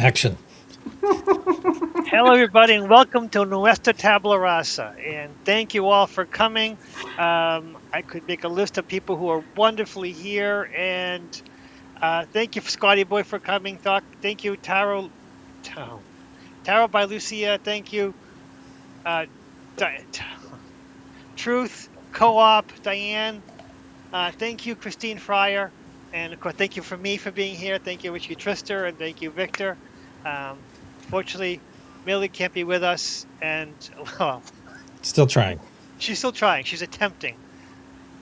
Action. Hello, everybody, and welcome to Nuestra Tabla Rasa. And thank you all for coming. I could make a list of people who are wonderfully here. And thank you, Scotty Boy, for coming. Thank you, Taro by Lucia. Thank you, uh, Di- Truth, Co-op, Diane. Thank you, Christine Fryer. And of course, thank you for me for being here. Thank you, Richie Trister, and thank you, Victor. Fortunately, Millie can't be with us, and well, Still trying. she's still trying. She's attempting.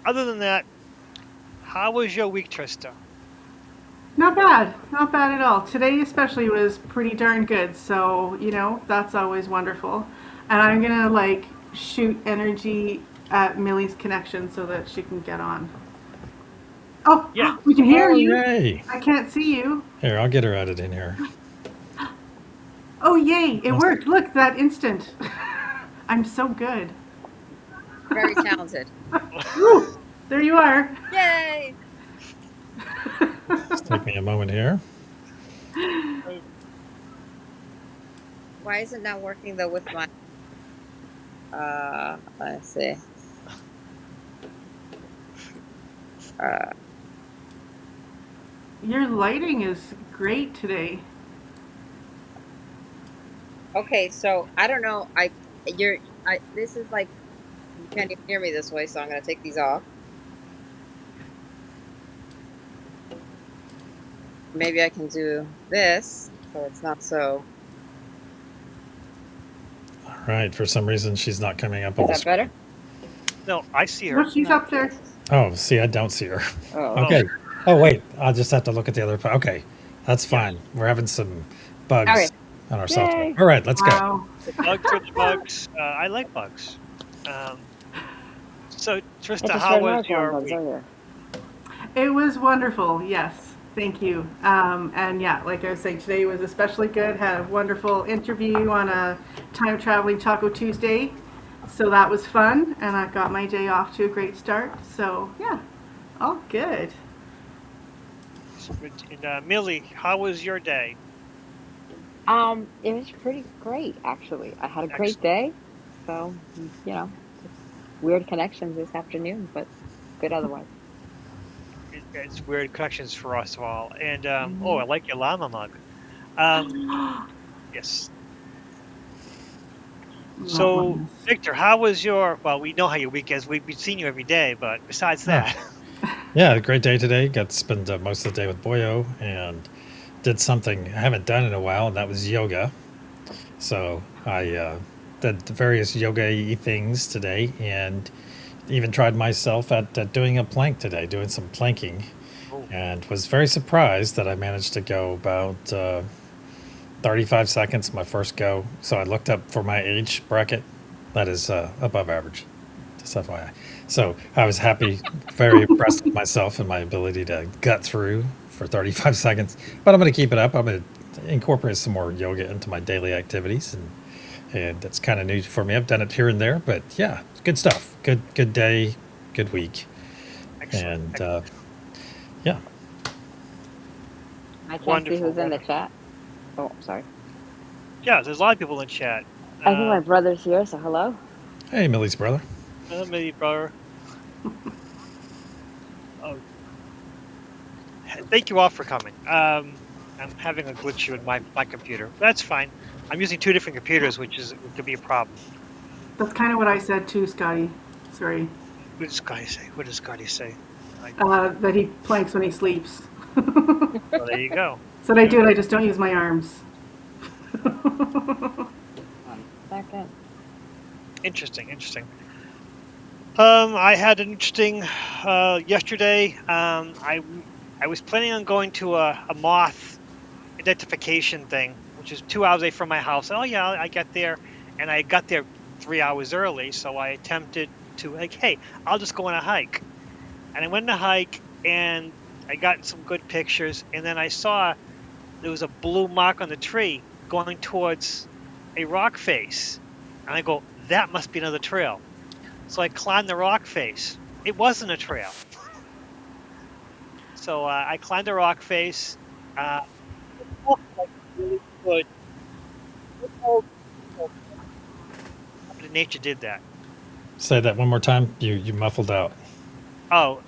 Other than that, how was your week, Trista? Not bad. Not bad at all. Today, especially, was pretty darn good. So, that's always wonderful. And I'm going to, shoot energy at Millie's connection so that she can get on. Oh, Yeah. we can hear Oh, you. yay. I can't see you. Here, I'll get her added in here. Oh, yay. It worked. Look, that instant. I'm so good. Very talented. Woo, there you are. Yay! Just take me a moment here. Why is it not working though with my let's see. Your lighting is great today. Okay, so I don't know. This is like you can't even hear me this way, so I'm gonna take these off. Maybe I can do this so it's not so. All right. For some reason, she's not coming up on Is the that screen. better? No, I see her. Oh, she's up there. Oh, see, I don't see her. Oh, Okay. Oh, wait. I'll just have to look at the other. Okay. That's fine. We're having some bugs Okay. on our Yay. software. All right. Let's go. Wow. The bugs are the bugs. I like bugs. So, Trista, how was your week? It was wonderful, yes. Thank you. And yeah, like I was saying, today was especially good. Had a wonderful interview on a time traveling Taco Tuesday. So that was fun. And I got my day off to a great start. So yeah, all good. And, Millie, how was your day? It was pretty great, actually. I had a great day. So, weird connections this afternoon, but good otherwise. It's weird connections for us all. And, oh, I like your llama mug. Yes. So, Victor, how was well, we know how your week is. We've seen you every day, but besides that. Yeah, a great day today. Got to spend most of the day with Boyo and did something I haven't done in a while, and that was yoga. So I did various yoga-y things today and even tried myself at doing a plank today, doing some planking, and was very surprised that I managed to go about 35 seconds my first go. So I looked up for my age bracket. That is above average, just FYI. So I was happy, very impressed with myself and my ability to gut through for 35 seconds. But I'm going to keep it up. I'm going to incorporate some more yoga into my daily activities, and that's kind of new for me. I've done it here and there, but yeah, good stuff. Good day, good week. Excellent. And yeah. I can't Wonderful, see who's in the wonderful. chat. Oh, sorry. Yeah, there's a lot of people in chat. I think my brother's here, so hello. Hey, Millie's brother. Millie, brother. Oh. Thank you all for coming. I'm having a glitch with my computer. That's fine. I'm using two different computers, which could be a problem. That's kind of what I said too, Scotty. Sorry. What does Scotty say? What does Scotty say? That he planks when he sleeps. Well, there you go. So I do it, I just don't use my arms. 1 second. Interesting. I had an interesting yesterday. I was planning on going to a moth identification thing, which is 2 hours away from my house. Oh yeah, I got there, and I got there 3 hours early. So I attempted to hey, I'll just go on a hike, and I went on a hike, and I got some good pictures, and then I saw there was a blue mark on the tree going towards a rock face, and I go, that must be another trail. So I climbed the rock face. It wasn't a trail. So I climbed the rock face. It looked like really would. Nature did that. Say that one more time. You muffled out. Oh,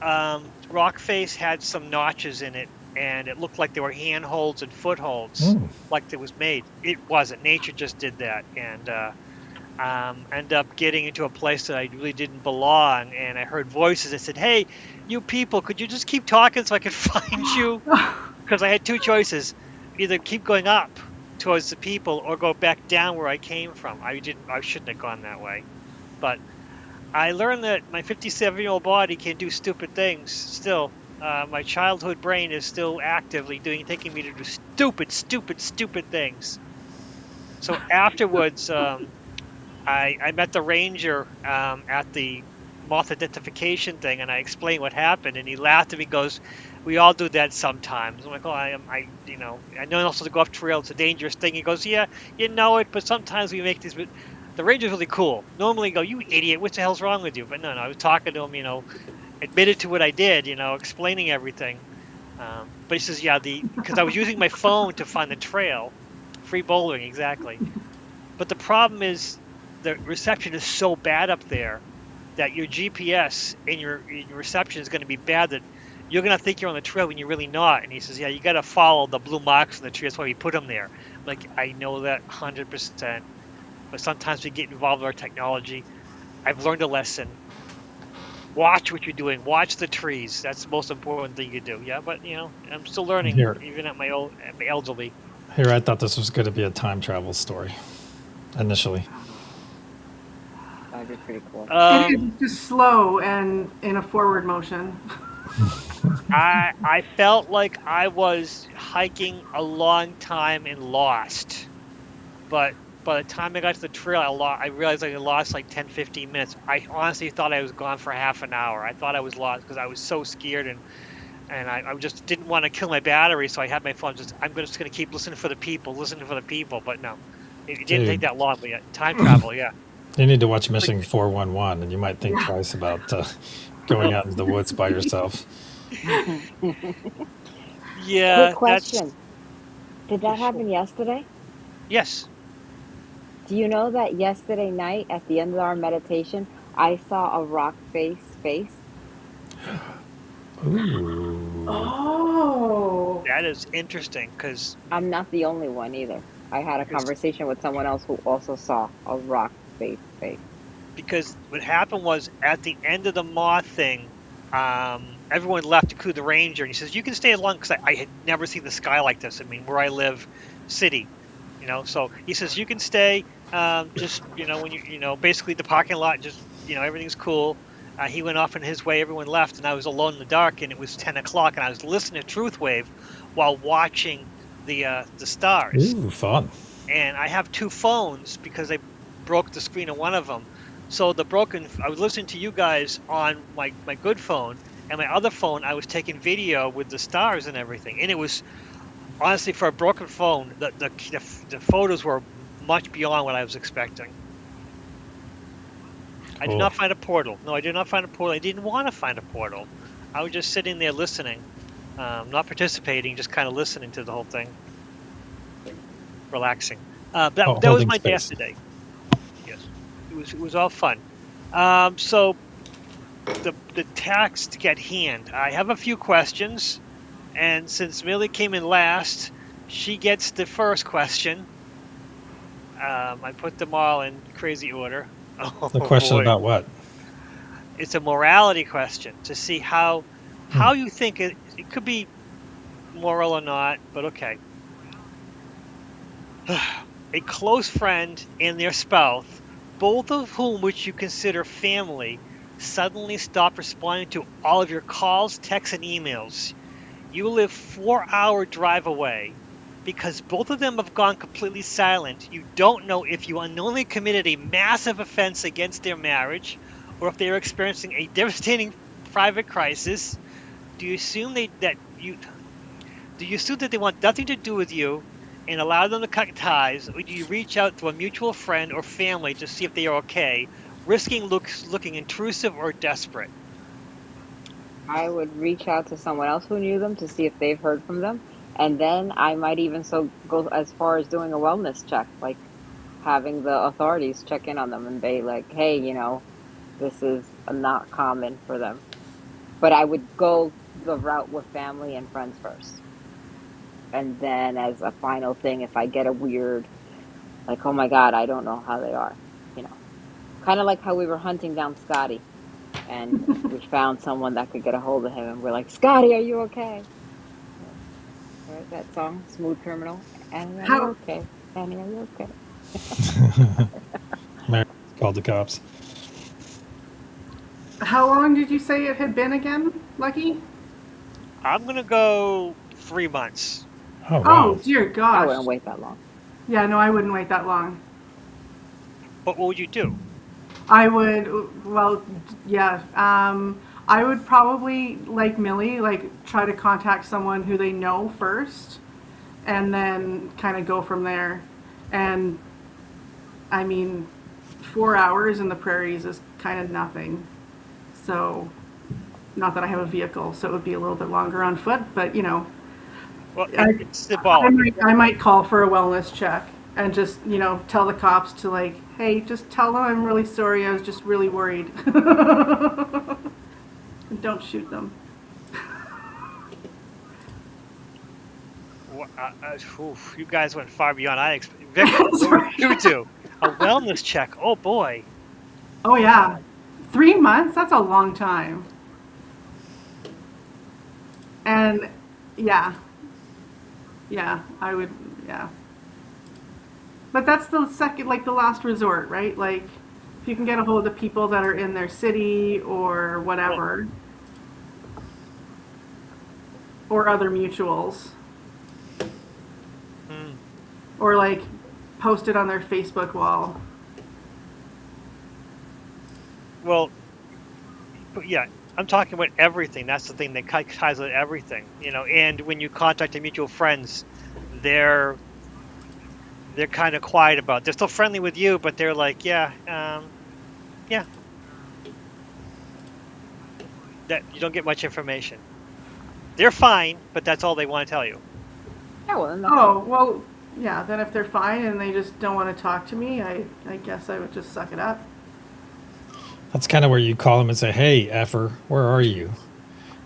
Rockface had some notches in it, and it looked like there were handholds and footholds, like it was made. It wasn't. Nature just did that, and ended up getting into a place that I really didn't belong. And I heard voices that said, "Hey, you people, could you just keep talking so I could find you?" Because I had two choices: either keep going up towards the people or go back down where I came from. I shouldn't have gone that way, but I learned that my 57-year-old body can do stupid things still. My childhood brain is still actively taking me to do stupid things. So afterwards, I met the ranger at the moth identification thing, and I explained what happened, and he laughed at me. Goes, "We all do that sometimes." I'm like, "Oh, I know also to go off trail. It's a dangerous thing." He goes, "Yeah, you know it, but sometimes we make these." The ranger's really cool. Normally, go, "You idiot! What the hell's wrong with you?" But no, I was talking to him, admitted to what I did, explaining everything. But he says, "Yeah, because I was using my phone to find the trail, free bouldering, exactly." But the problem is, the reception is so bad up there that your GPS and your reception is going to be bad that you're going to think you're on the trail when you're really not. And he says, "Yeah, you got to follow the blue marks in the tree. That's why we put them there." I'm like, I know that 100%. But sometimes we get involved with our technology. I've learned a lesson. Watch what you're doing. Watch the trees. That's the most important thing you do. Yeah, but I'm still learning, even at my elderly. Here, I thought this was going to be a time travel story initially. That'd be pretty cool. It is just slow and in a forward motion. I felt like I was hiking a long time and lost, but by the time I got to the trail, I realized I lost like 10, 15 minutes. I honestly thought I was gone for half an hour. I thought I was lost because I was so scared, and I just didn't want to kill my battery, so I had my phone. I'm just going to keep listening for the people. But no, it didn't take that long. But yeah, time travel, yeah. You need to watch Mission 411, and you might think twice about going out into the woods by yourself. Yeah. Quick question. Did that happen yesterday? Yes. Do you know that yesterday night at the end of our meditation, I saw a rock face? Ooh. Oh. That is interesting because I'm not the only one either. I had a conversation with someone else who also saw a rock face. Because what happened was at the end of the moth thing, everyone left, including the ranger, and he says, "You can stay along," because I had never seen the sky like this. I mean, where I live, city, so he says, "You can stay, just when basically the parking lot, just everything's cool." He went off in his way, everyone left, and I was alone in the dark, and it was 10 o'clock, and I was listening to Truthwave while watching the stars. Ooh, fun. And I have two phones because I broke the screen of one of them. So I was listening to you guys on my good phone, and my other phone I was taking video with the stars and everything. And it was, honestly, for a broken phone, the photos were much beyond what I was expecting. I did not find a portal. No, I did not find a portal. I didn't want to find a portal. I was just sitting there listening, not participating, just kind of listening to the whole thing, relaxing. That was my day yesterday. Yes, it was all fun. So the task at hand. I have a few questions, and since Millie came in last, she gets the first question. I put them all in crazy order. Oh, the question boy. About what? It's a morality question to see how you think it could be moral or not, but okay. A close friend and their spouse, both of whom which you consider family, suddenly stop responding to all of your calls, texts, and emails. You live 4-hour drive away. Because both of them have gone completely silent, you don't know if you unknowingly committed a massive offense against their marriage, or if they are experiencing a devastating private crisis. Do you assume that they want nothing to do with you and allow them to cut ties, or do you reach out to a mutual friend or family to see if they are okay, risking looking intrusive or desperate? I would reach out to someone else who knew them to see if they've heard from them. And then I might even go as far as doing a wellness check, like having the authorities check in on them and be like, hey, this is not common for them. But I would go the route with family and friends first. And then as a final thing, if I get a weird, like, oh my God, I don't know how they are, you know, kind of like how we were hunting down Scotty and we found someone that could get a hold of him and we're like, Scotty, are you okay? Right, that song, Smooth Criminal. Annie, are you How okay? Annie, are you okay? Mary called the cops. how long did you say it had been again, Lucky? I'm gonna go 3 months. Oh, Oh wow. dear I gosh. wouldn't wait that long. Yeah, no, I wouldn't wait that long. But what would you do? I would, well, yeah. I would probably, like Millie, like try to contact someone who they know first, and then kind of go from there. And I mean, 4 hours in the prairies is kind of nothing. So, not that I have a vehicle, so it would be a little bit longer on foot, but Well, I- it's symbolic. I might call for a wellness check and just, tell the cops to like, hey, just tell them I'm really sorry. I was just really worried. And don't shoot them. Oof, you guys went far beyond I expected. Victor, what would you do? A wellness check. Oh boy. Oh yeah, 3 months? That's a long time. And yeah, I would, yeah. But that's the second, like the last resort, right? Like, if you can get a hold of people that are in their city or whatever, or other mutuals, Hmm. or like post it on their Facebook wall. Well, but yeah, I'm talking about everything. That's the thing that ties with everything, And when you contact the mutual friends, they're kind of quiet about it. They're still friendly with you, but they're like, yeah. That you don't get much information. They're fine, but that's all they want to tell you. Yeah, well, then Oh, well, yeah, then if they're fine and they just don't want to talk to me, I guess I would just suck it up. That's kind of where you call them and say, hey, effer, where are you?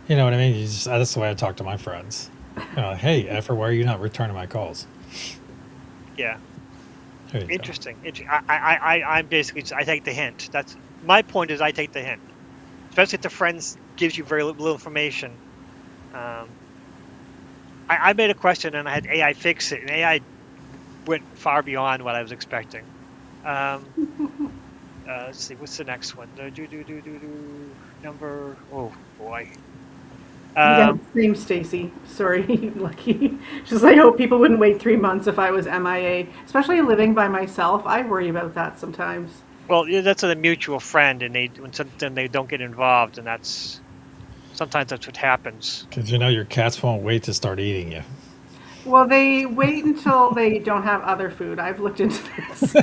You know what I mean? That's the way I talk to my friends. Hey, effer, why are you not returning my calls? Yeah. There you go. Interesting. I'm basically I take the hint. That's my point. Is I take the hint, especially if the friends gives you very little information. I made a question and I had AI fix it, and AI went far beyond what I was expecting. Let's see, what's the next one? Number. Oh boy. Yeah, same Stacy. Sorry, Lucky. Just I hope people wouldn't wait 3 months if I was MIA, especially living by myself. I worry about that sometimes. Well, yeah, that's a mutual friend, and then they don't get involved, and sometimes that's what happens. Because your cats won't wait to start eating you. Well, they wait until they don't have other food. I've looked into this.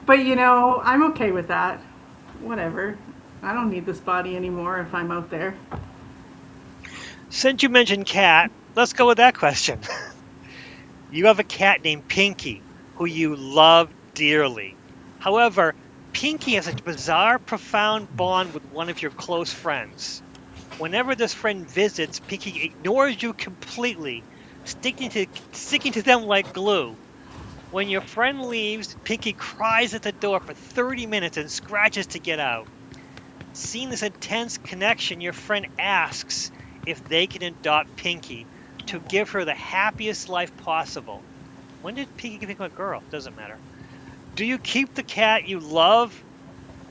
But I'm okay with that. Whatever. I don't need this body anymore if I'm out there. Since you mentioned cat, let's go with that question. You have a cat named Pinky, who you love dearly. However, Pinky has a bizarre, profound bond with one of your close friends. Whenever this friend visits, Pinky ignores you completely, sticking to them like glue. When your friend leaves, Pinky cries at the door for 30 minutes and scratches to get out. Seeing this intense connection, your friend asks if they can adopt Pinky to give her the happiest life possible. When did Pinky become a girl? Doesn't matter. Do you keep the cat you love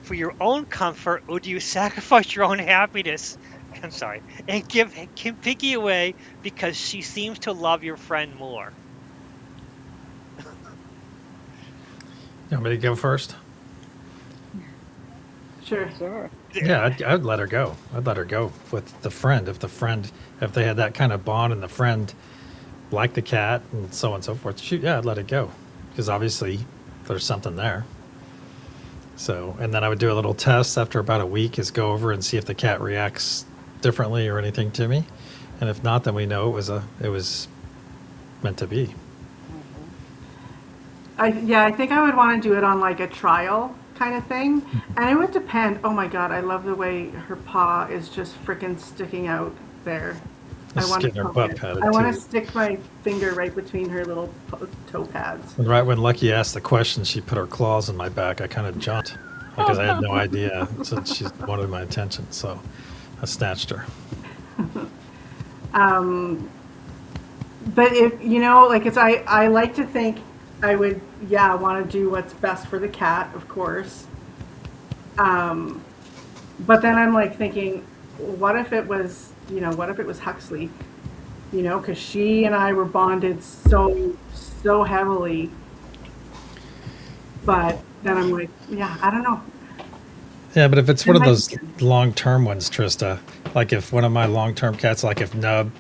for your own comfort, or do you sacrifice your own happiness? I'm sorry, and give Pinky away because she seems to love your friend more? You want me to go first? Sure. Sure. Yeah, I'd let her go. I'd let her go with the friend. If they had that kind of bond and the friend liked the cat and so on and so forth, I'd let it go. Because obviously there's something there. So, and then I would do a little test after about a week is go over and see if the cat reacts differently or anything to me. And if not, then we know it was meant to be. I think I would want to do it on like a trial kind of thing, and it would depend. Oh my God, I love the way her paw is just freaking sticking out there. Just want getting her poke butt it. patted I want too. to stick my finger right between her little toe pads. And right when Lucky asked the question, she put her claws in my back. I kind of jumped because I had no idea. So she wanted my attention, so I snatched her. But if you know, like I like to think I would, yeah, want to do what's best for the cat, of course. But then I'm like thinking, what if it was, what if it was Huxley? Because she and I were bonded so heavily. But then I'm like, yeah, I don't know. Yeah, but if it's It one of might those be good. long-term ones, Trista, like if one of my long-term cats, like if Nub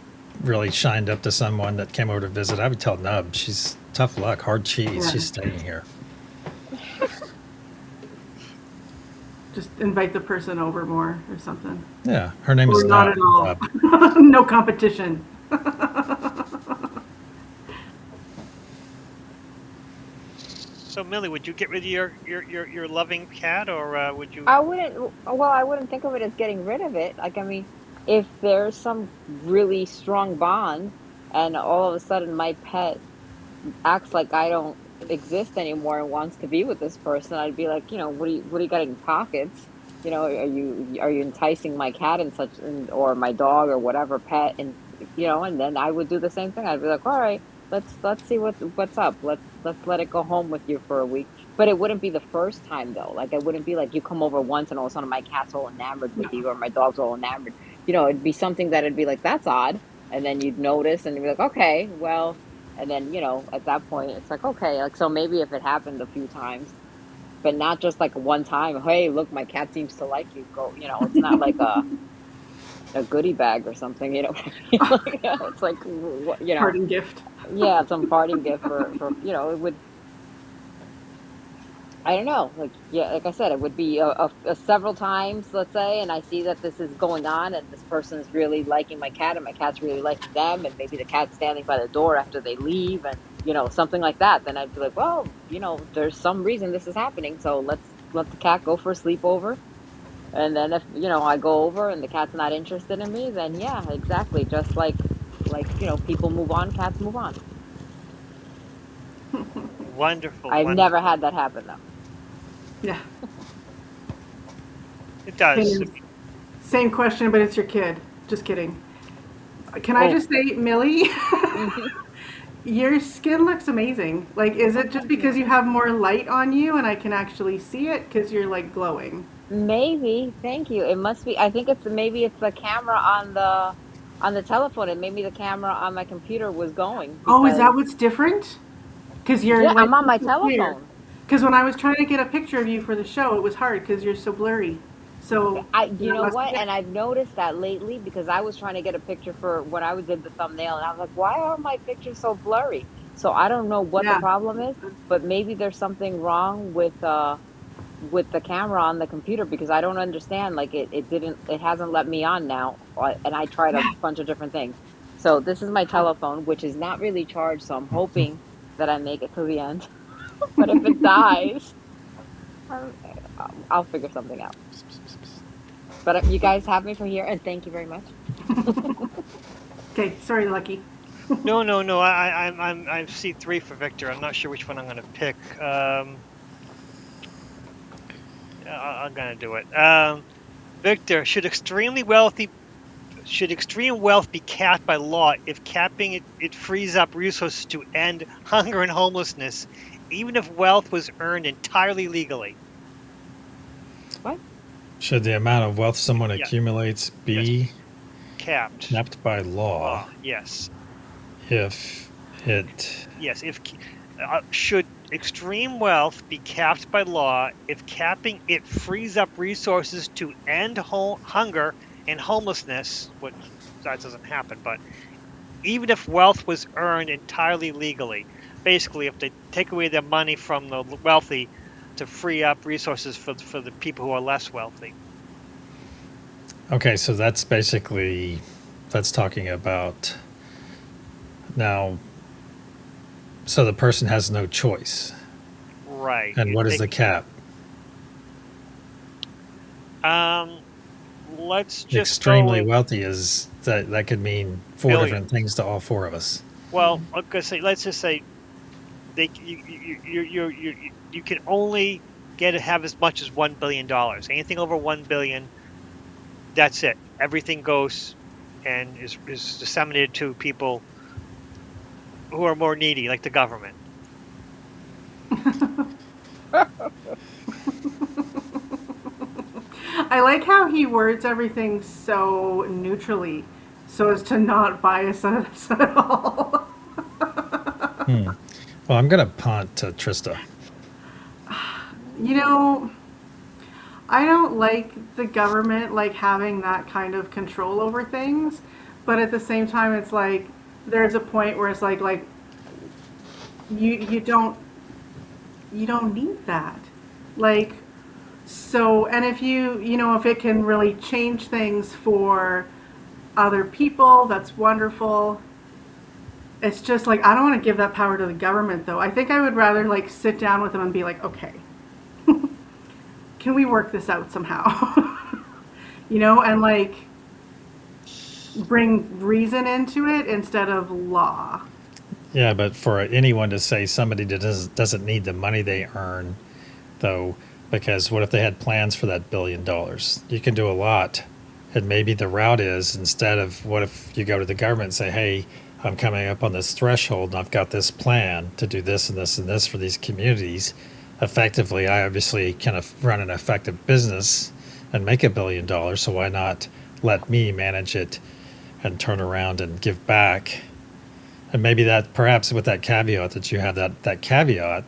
really shined up to someone that came over to visit, I would tell Nub, she's tough luck, hard cheese, Yeah. she's staying here. Just invite the person over more or something. Yeah, her name Or is not Nub. at all. Nub. No competition. So Millie, would you get rid of your loving cat, or would you? I wouldn't. Well, I wouldn't think of it as getting rid of it. Like, I mean, if there's some really strong bond, and all of a sudden my pet acts like I don't exist anymore and wants to be with this person, I'd be like, what do you got in pockets? Are you enticing my cat and such, or my dog or whatever pet, and and then I would do the same thing. I'd be like, all right, let's see what's up. Let's let it go home with you for a week. But it wouldn't be the first time though. Like, it wouldn't be like you come over once and all of a sudden my cat's all enamored with you or my dog's all enamored. It'd be something that it'd be like, that's odd, and then you'd notice and you'd be like, okay, well. And then, at that point, it's like, okay, like, so maybe if it happened a few times, but not just like one time, hey, look, my cat seems to like you. Go, it's not like a goodie bag or something, it's like, Parting gift. yeah, some parting gift for, it would, I don't know, like, yeah, like I said, it would be a several times, let's say, and I see that this is going on and this person is really liking my cat and my cat's really liking them, and maybe the cat's standing by the door after they leave and, something like that. Then I'd be like, well, there's some reason this is happening, so let's let the cat go for a sleepover. And then if, I go over and the cat's not interested in me, then yeah, exactly. Just like, people move on, cats move on. Wonderful. I've wonderful. never had that happen though. Yeah. It does. Same question, but it's your kid. Just kidding. Can I just say, Millie, your skin looks amazing. Like, is it just because you have more light on you and I can actually see it because you're like glowing? Maybe. Thank you. It must be. I think maybe it's the camera on the telephone, and maybe the camera on my computer was going. Oh, is that because- what's different? Because you're Yeah, like, I'm on my so clear. telephone. Because when I was trying to get a picture of you for the show, it was hard because you're so blurry. So You know must what? be- And I've noticed that lately because I was trying to get a picture for when I did the thumbnail, and I was like, why are my pictures so blurry? So I don't know what Yeah. the problem is, but maybe there's something wrong with the camera on the computer because I don't understand. Like it hasn't let me on now, and I tried a bunch of different things. So this is my telephone, which is not really charged. So I'm hoping that I make it to the end. But if it dies, I'll figure something out. But you guys have me for here, and thank you very much. Okay, sorry, Lucky. No. I'm C3 for Victor. I'm not sure which one I'm going to pick. I'm going to do it. Victor, should extreme wealth be capped by law? If capping it frees up resources to end hunger and homelessness, even if wealth was earned entirely legally. What? Should the amount of wealth someone Yeah. accumulates be Capped. capped by law Yes. if it Yes. Should extreme wealth be capped by law if capping it frees up resources to end hunger and homelessness? Which that doesn't happen, but even if wealth was earned entirely legally, basically, if they take away their money from the wealthy to free up resources for the people who are less wealthy. Okay, so that's basically that's talking about now. So the person has no choice. Right. And what is the cap? Um, let's just go Extremely with wealthy is that could mean four billion. different things to all four of us. Well, I'm gonna say, let's just say you can only have as much as $1 billion. Anything over 1 billion, that's it. Everything goes and is disseminated to people who are more needy, like the government. I like how he words everything so neutrally, so as to not bias us at all. Well, I'm gonna punt to Trista. You know, I don't like the government like having that kind of control over things, but at the same time, it's like there's a point where it's like you don't need that, like. So, and if if it can really change things for other people, that's wonderful. It's just like, I don't want to give that power to the government, though. I think I would rather like sit down with them and be like, okay, can we work this out somehow? And like bring reason into it instead of law. Yeah, but for anyone to say somebody that doesn't need the money they earn, though, because what if they had plans for that $1 billion? You can do a lot. And maybe the route is, instead of, what if you go to the government and say, hey, I'm coming up on this threshold and I've got this plan to do this and this and this for these communities. Effectively, I obviously can run an effective business and make $1 billion, so why not let me manage it and turn around and give back? And maybe that, perhaps with that caveat, that you have that caveat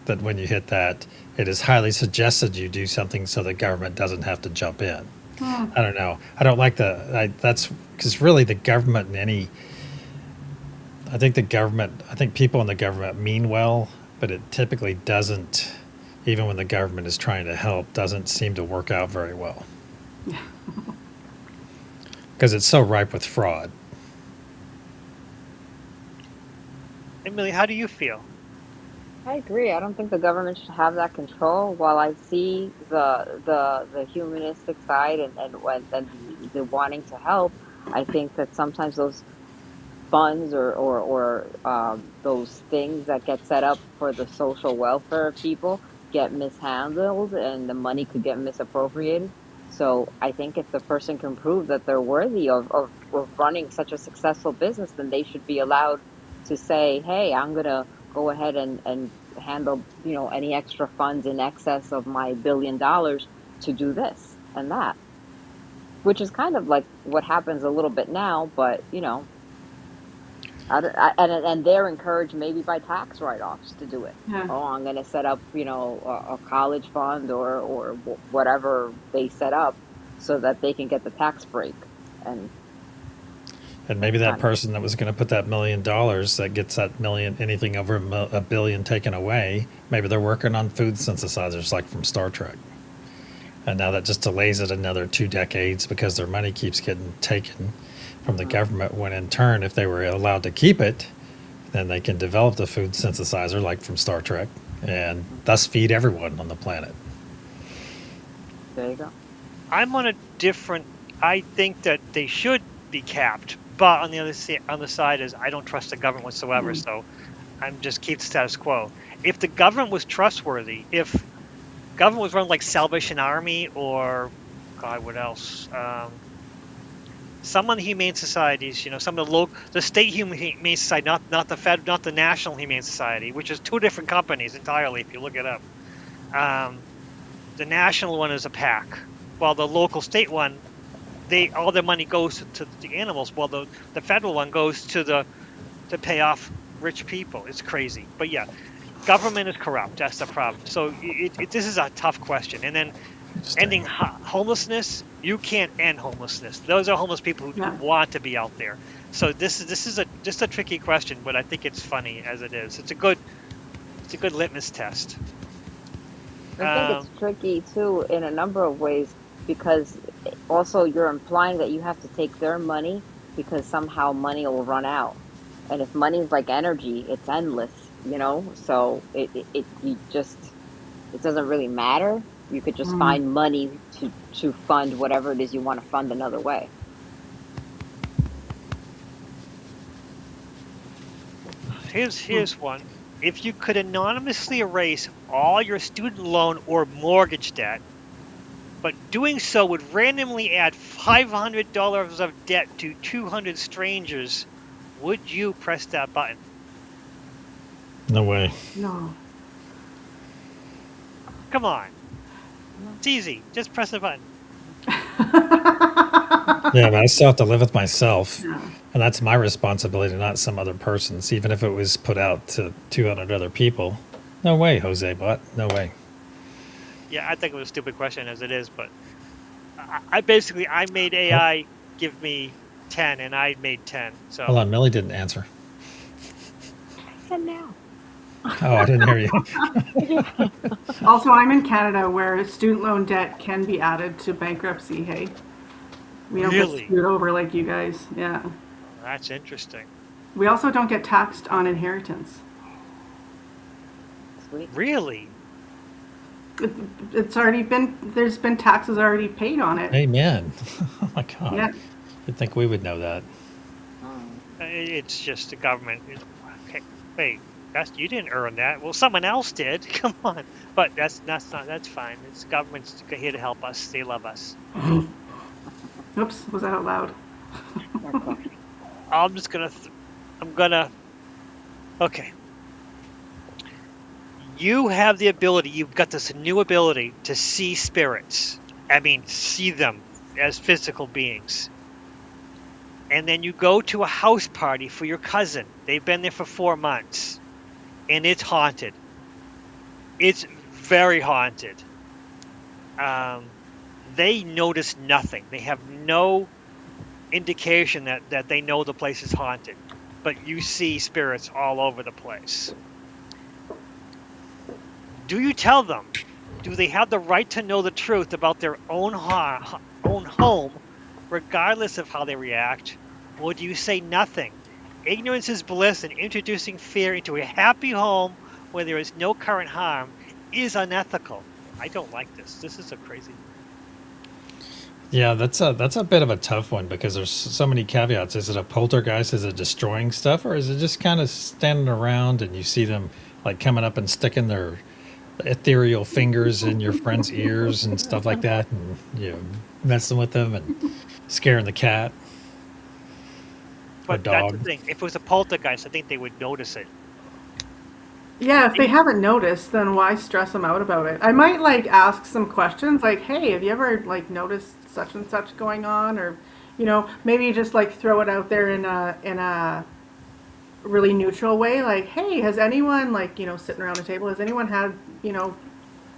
that when you hit that, it is highly suggested you do something so the government doesn't have to jump in. I don't know. I don't like that's because really the government I think people in the government mean well, but it typically doesn't, even when the government is trying to help, doesn't seem to work out very well. Because it's so ripe with fraud. Emily, how do you feel? I agree. I don't think the government should have that control. While I see the humanistic side and the wanting to help, I think that sometimes those funds or those things that get set up for the social welfare of people get mishandled and the money could get misappropriated. So I think if the person can prove that they're worthy of running such a successful business, then they should be allowed to say, hey, I'm going to go ahead and handle, any extra funds in excess of my $1 billion to do this and that, which is kind of like what happens a little bit now, but, and they're encouraged maybe by tax write-offs to do it. Yeah. Oh, I'm going to set up, a college fund or whatever they set up so that they can get the tax break. And maybe that person that was going to put that $1 million that gets that million, anything over $1 billion taken away, maybe they're working on food synthesizers like from Star Trek. And now that just delays it another 2 decades because their money keeps getting taken from the government, when in turn, if they were allowed to keep it, then they can develop the food synthesizer like from Star Trek and thus feed everyone on the planet. There you go. I'm on a different. I think that they should be capped, but on the side is I don't trust the government whatsoever. So I'm just keep the status quo. If the government was trustworthy, if government was run like Salvation Army or God, what else? Some of the humane societies, some of the state humane society, not the fed, not the national humane society, which is 2 different companies entirely. If you look it up, the national one is a PAC, while the local state one, all their money goes to the animals, while the federal one goes to pay off rich people. It's crazy, but yeah, government is corrupt. That's the problem. So this is a tough question. And then ending homelessness, you can't end homelessness. Those are homeless people who want to be out there. So this is just a tricky question, but I think it's funny as it is. It's a good litmus test. I think it's tricky too in a number of ways because also you're implying that you have to take their money because somehow money will run out. And if money is like energy, it's endless, you know? So it doesn't really matter. You could just Mm. find money to fund whatever it is you want to fund another way. Here's one. If you could anonymously erase all your student loan or mortgage debt, but doing so would randomly add $500 of debt to 200 strangers, would you press that button? No way. No. Come on. It's easy. Just press the button. Yeah, but I still have to live with myself. Yeah. And that's my responsibility, not some other person's, even if it was put out to 200 other people. No way, Jose Bot. No way. Yeah, I think it was a stupid question as it is, but I basically made AI give me 10 and I made 10. So Hold on, Millie didn't answer. I said now. Oh, I didn't hear you. Also, I'm in Canada where student loan debt can be added to bankruptcy, hey? We don't Really? get screwed over like you guys. Yeah. that's interesting. We also don't get taxed on inheritance. Sweet. Really? It's already been, there's been taxes already paid on it. Amen. Oh my God. Yeah. You'd think we would know that. It's just the government. Okay, wait, you didn't earn that. Well, someone else did. Come on. But that's fine. It's government's here to help us. They love us. Oops, was that out loud? I'm just gonna. Okay. You have the ability. You've got this new ability to see spirits. I mean, see them as physical beings. And then you go to a house party for your cousin. They've been there for 4 months, and it's haunted. It's very haunted. They notice nothing. They have no indication that they know the place is haunted, but you see spirits all over the place. Do you tell them? Do they have the right to know the truth about their own home, regardless of how they react? Or do you say nothing? Ignorance is bliss, and introducing fear into a happy home where there is no current harm is unethical. I don't like this. This is a crazy. Yeah, that's a bit of a tough one because there's so many caveats. Is it a poltergeist? Is it destroying stuff, or is it just kind of standing around and you see them like coming up and sticking their ethereal fingers in your friend's ears and stuff like that, and messing with them and scaring the cat or But that's dog? the thing. If it was a poltergeist, I think they would notice it. Yeah, if they haven't noticed, then why stress them out about it? I might like ask some questions like, "Hey, have you ever like noticed such and such going on?" Or, maybe just like throw it out there in a really neutral way, like, "Hey, has anyone like, sitting around the table, has anyone had,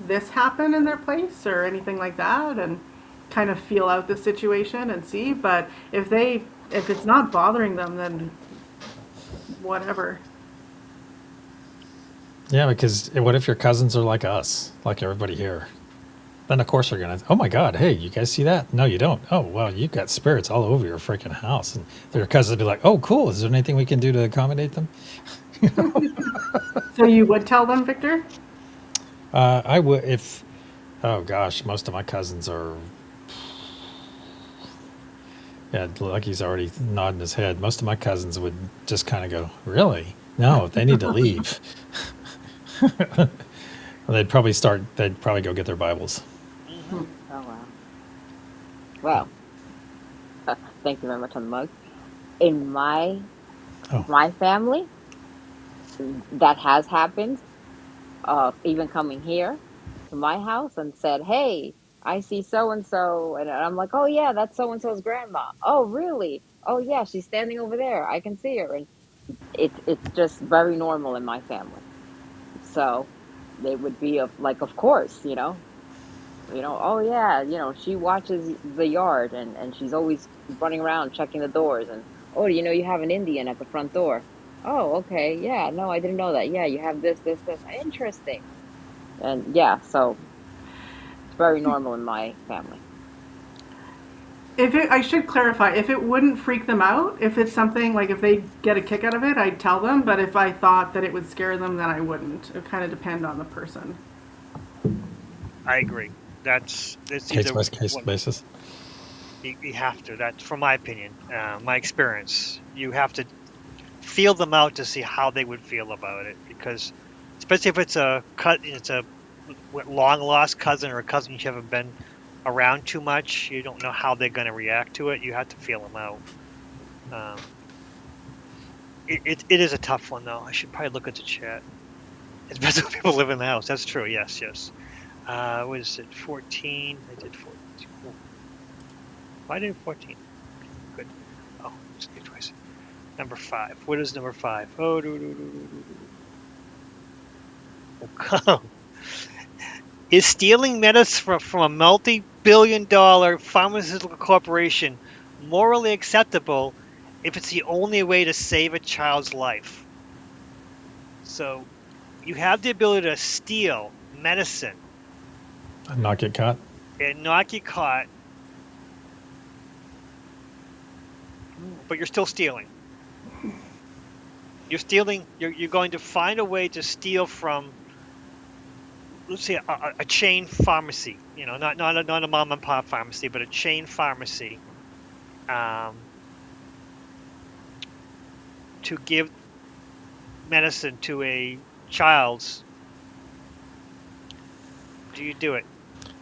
this happen in their place or anything like that?" And kind of feel out the situation and see. But if it's not bothering them, then whatever. Yeah, because what if your cousins are like us, like everybody here? Then of course they're gonna. Oh my God! Hey, you guys see that? No, you don't. Oh well, you've got spirits all over your freaking house, and their cousins will be like, "Oh, cool. Is there anything we can do to accommodate them?" So you would tell them, Victor? I would if. Oh gosh, most of my cousins are. Yeah, Lucky's already nodding his head. Most of my cousins would just kind of go, "Really? No, they need to leave." They'd probably go get their Bibles. Oh wow. Well, thank you very much on the mug. In my family, that has happened. Even coming here to my house and said, "Hey, I see so and so," and I'm like, "Oh yeah, that's so and so's grandma." "Oh really? Oh yeah, she's standing over there. I can see her." And it's just very normal in my family. So they would be of course, oh yeah, she watches the yard and she's always running around checking the doors, and oh, you have an Indian at the front door. Oh, okay, yeah, no, I didn't know that. Yeah, you have this. Interesting. And yeah, so it's very normal in my family. I should clarify, if it wouldn't freak them out, if it's something like if they get a kick out of it, I'd tell them. But if I thought that it would scare them, then I wouldn't. It would kind of depend on the person. I agree. That's Case either by case one. basis. You have to. That's from my opinion, my experience. You have to feel them out to see how they would feel about it, because especially if it's a long lost cousin or a cousin you haven't been around too much, you don't know how they're going to react to it. You have to feel them out. It is a tough one though. I should probably look at the chat. Especially when people live in the house. That's true. Yes. What is it? 14. I did 14. Cool. Why did 14? Good. Oh, just did twice. Number 5. What is number 5? Oh, is stealing medicine from a multi-billion-dollar pharmaceutical corporation morally acceptable if it's the only way to save a child's life? So, you have the ability to steal medicine And not get caught. and not get caught, but you're still stealing. You're stealing. You're going to find a way to steal from, let's say, a chain pharmacy. You know, not a mom and pop pharmacy, but a chain pharmacy. To give medicine to a child's. Do you do it?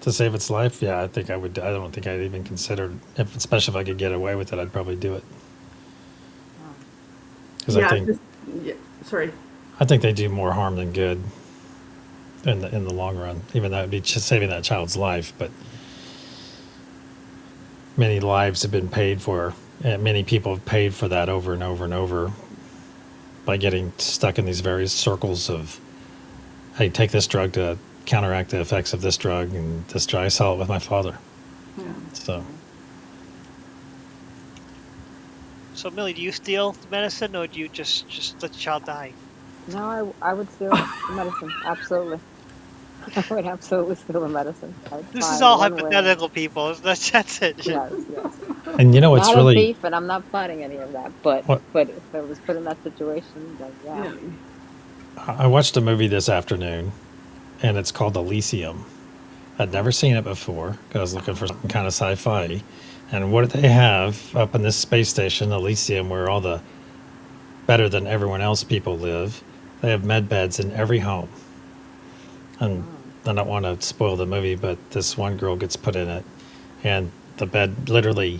To save its life, yeah, I think I would. I don't think I'd even consider, especially if I could get away with it, I'd probably do it. Because Sorry. I think they do more harm than good in the long run. Even though it'd be just saving that child's life, but many lives have been paid for, and many people have paid for that over and over and over by getting stuck in these various circles of, hey, take this drug to counteract the effects of this drug, and this drug. I saw it with my father. Yeah. So, Millie, do you steal the medicine, or do you just let the child die? No, I would steal the medicine. Absolutely. I would absolutely steal the medicin. This is all hypothetical, people. That's it. Yes. And you know, it's not really a thief, and I'm not plotting any of that. But What? if I was put in that situation, then yeah. I watched a movie this afternoon, and it's called Elysium. I'd never seen it before because I was looking for something kind of sci-fi. And what do they have up in this space station, Elysium, where all the better than everyone else people live? They have med beds in every home. And I don't want to spoil the movie, but this one girl gets put in it, and the bed literally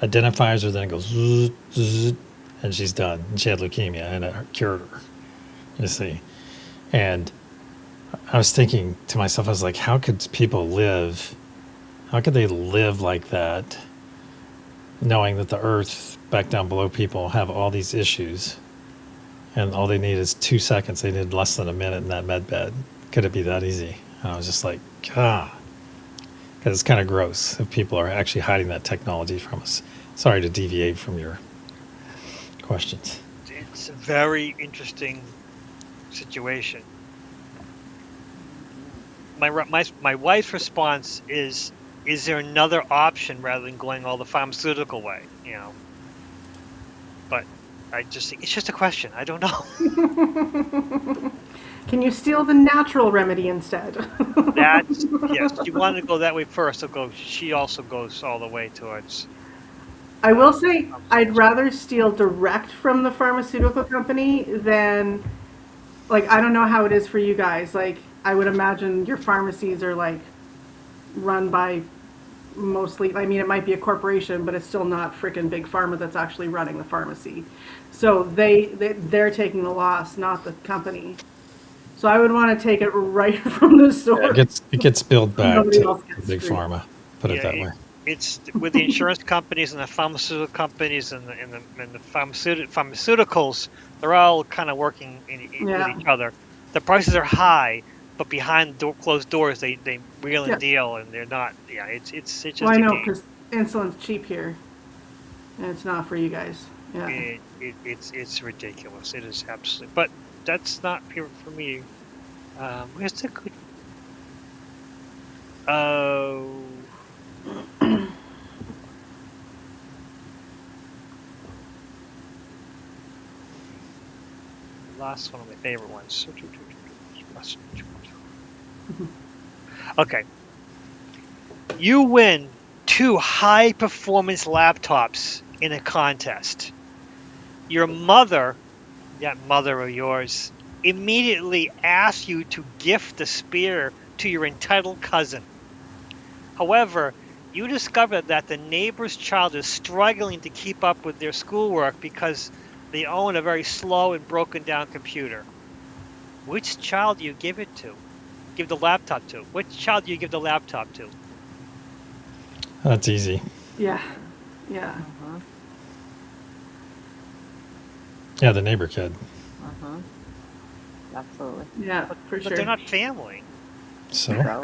identifies her, then it goes zzz, zzz, and she's done. And she had leukemia, and it cured her. You see, and I was thinking to myself, I was like, how could people live? How could they live like that, knowing that the earth back down below people have all these issues, and all they need is 2 seconds. They need less than a minute in that med bed. Could it be that easy? And I was just like, because it's kind of gross if people are actually hiding that technology from us. Sorry to deviate from your questions. It's a very interesting situation. My wife's response is there another option rather than going all the pharmaceutical way? You know, but I just think it's just a question. I don't know. Can you steal the natural remedy instead? That's yes. You want to go that way first. She also goes all the way towards. I will say I'd rather steal direct from the pharmaceutical company than, like, I don't know how it is for you guys. Like, I would imagine your pharmacies are like run by mostly, I mean, it might be a corporation, but it's still not freaking big pharma that's actually running the pharmacy. So they're taking the loss, not the company. So I would want to take it right from the source. Yeah, it gets billed back Nobody to else gets big screwed. pharma. Put it that way. It's with the insurance companies and the pharmaceutical companies and the pharmaceuticals. They're all kind of working with each other. The prices are high, but behind closed doors, they wheel and deal, and they're not. Yeah, it's just. Well, I know because insulin's cheap here, and it's not for you guys. Yeah. It's ridiculous. It is absolutely. But that's not pure for me. Where's the good? last one of my favorite ones. Okay. You win 2 high-performance laptops in a contest. Your mother, that mother of yours, immediately asks you to gift the spare to your entitled cousin. However, you discover that the neighbor's child is struggling to keep up with their schoolwork because they own a very slow and broken down computer. Which child do you give it to? Give the laptop to? Which child do you give the laptop to? That's easy. Yeah. Yeah. Yeah, the neighbor kid. Absolutely. Yeah, for But sure. they're not family. So So,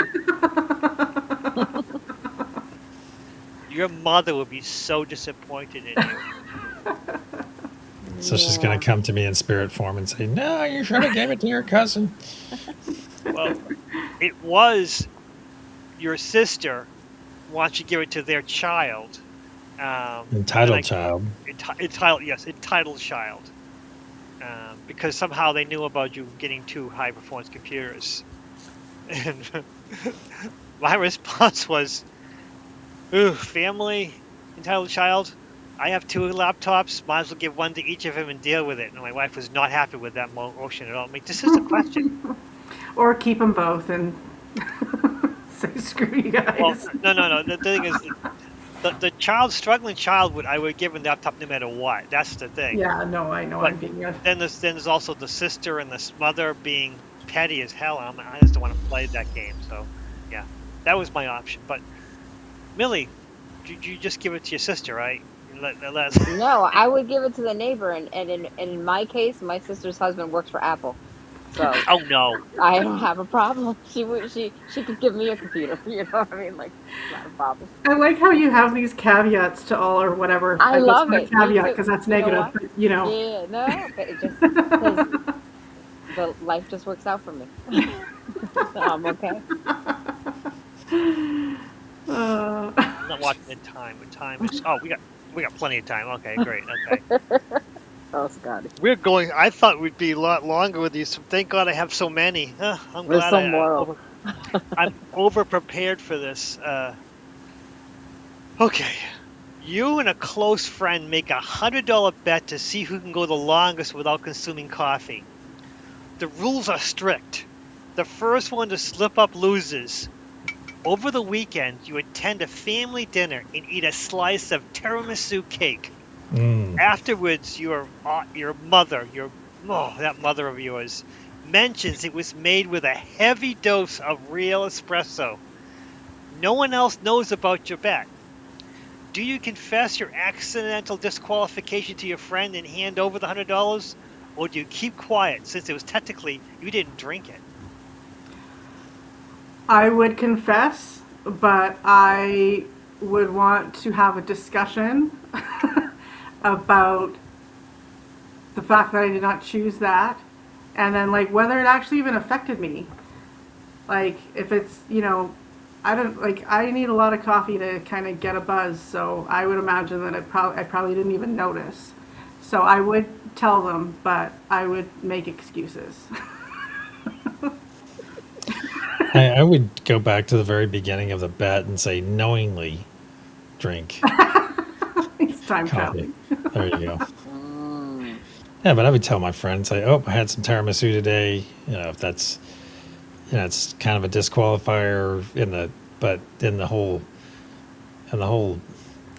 Your mother would be so disappointed in you. she's gonna come to me in spirit form and say, "No, you should have gave it to your cousin." Well, it was your sister wants you to give it to their child. Entitled and child. entitled child. Because somehow they knew about you getting 2 high-performance computers. And my response was, ooh, family, entitled child, I have 2 laptops, might as well give one to each of them and deal with it. And my wife was not happy with that motion at all. I mean, this is a question. Or keep them both and say, screw you guys. Well, no. The thing is, the struggling child, I would give a laptop no matter what. That's the thing. Yeah, no, I know. But I'm being a... then there's also the sister and the mother being petty as hell. I just don't want to play that game. So, yeah, that was my option. But Millie, you just give it to your sister, right? no, I would give it to the neighbor, and in my case, my sister's husband works for Apple, so Oh no. I don't have a problem. She could give me a computer. You know what I mean? Like, it's not a problem. I like how you have these caveats to all or whatever. I That's love not it. a caveat Me too. because that's You know negative, what? but you know. Yeah, no, but it just because the life just works out for me. So I'm okay. I'm not watching the time. The time is. Oh, we got plenty of time. Okay, great. Okay. Oh, Scotty. We're going. I thought we'd be a lot longer with these. Thank God I have so many. I'm There's glad some more. I'm over prepared for this. Okay. You and a close friend make $100 bet to see who can go the longest without consuming coffee. The rules are strict. The first one to slip up loses. Over the weekend, you attend a family dinner and eat a slice of tiramisu cake. Afterwards, your mother, that mother of yours, mentions it was made with a heavy dose of real espresso. No one else knows about your bet. Do you confess your accidental disqualification to your friend and hand over the $100, or do you keep quiet since it was technically you didn't drink it? I would confess, but I would want to have a discussion about the fact that I did not choose that, and then like whether it actually even affected me. Like if it's, I need a lot of coffee to kind of get a buzz, so I would imagine that I probably didn't even notice. So I would tell them, but I would make excuses. I would go back to the very beginning of the bet and say knowingly drink It's time coffee. traveling. There you go. Yeah, but I would tell my friends, say, "Oh, I had some tiramisu today." If that's, it's kind of a disqualifier in the whole